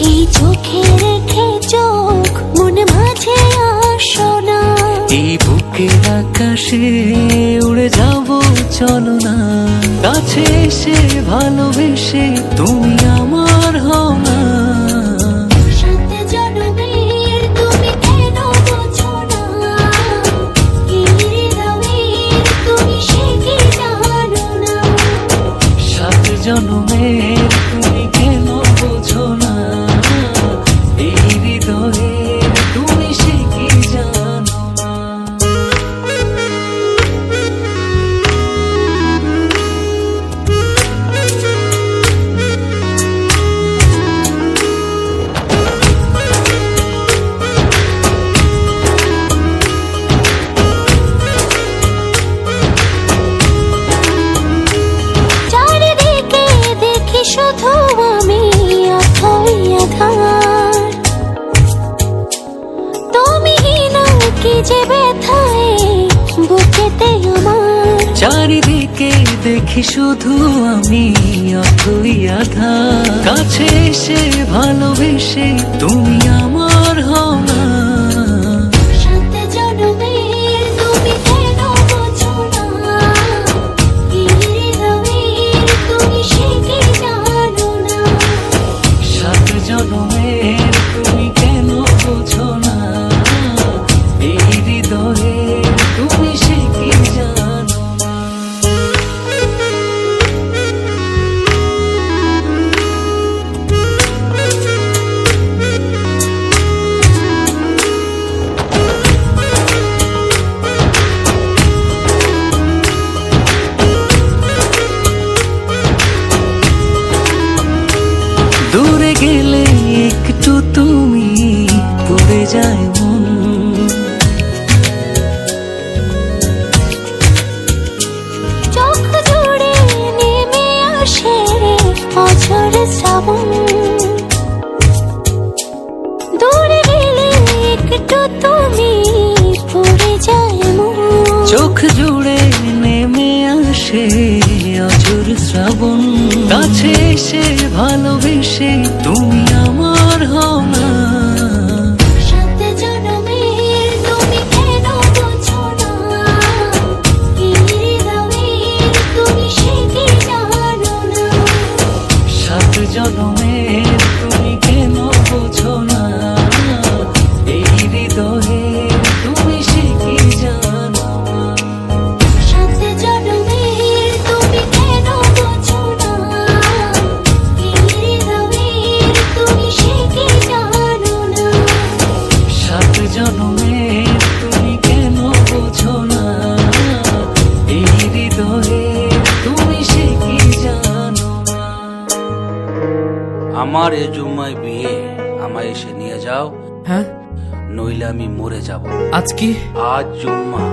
এই চোখে রেখে চোখ মন মাঝে আসো না, এই বুকের আকাশে উড়ে যাব চলো না, কাছে এসে ভালোবেসে তুমি আমার হও না। সাত জনমের তুমি কেন বোঝো না, এই হৃদয়ের তুমি সে কি জানো না। সাত জনমের তুমি কেন বোঝো না, এই হৃদয়ের তুমি সে কি জানো না। চারিদিকে দেখি শুধু আমি অথই আধার, তুমি না কি যে ব্যথায় বুকেতে আমার। চারিদিকে দেখি শুধু আমি অথই আধার, কাছে এসে ভালোবেসে তুমি আমার হও না। সাত জনমের তুমি কেন বোঝো না, এই হৃদয়ের তুমি সে কি জানো না। সাত জনমের তুমি কেন বোঝো না, এই হৃদয়ের তুমি সে কি জানো না। দূরে গেলে একটু তুমি পড়ে যায় মন, চোখ জুড়ে নেমে আসে অঝোর শ্রাবণ, দূরে গেলে একটু তুমি পড়ে যায় মন। চোখ জুড়ে নেমে আসে অঝোর শ্রাবণ, কাছে এসে ভালোবেসে তুমি আমার হও না। সাত জনমের তুমি কেন বোঝো না, এই হৃদয়ের তুমি সে কি জানো না। সাত জনমের তুমি কেন বোঝো না, এই হৃদয়ের তুমি সে কি জানো না। সাত জনমের তুমি কেন বোঝো না, এই হৃদয়ের তুমি সে কি জানো না। সাত জনমের তুমি কেন বোঝো না, এই হৃদয়ের তুমি সে কি জানো না। আমার এ জুম্মায় বিয়ে, আমায় এসে নিয়ে যাও, হ্যাঁ নইলে আমি মরে যাব। আজ কি? আজ জুম্মা।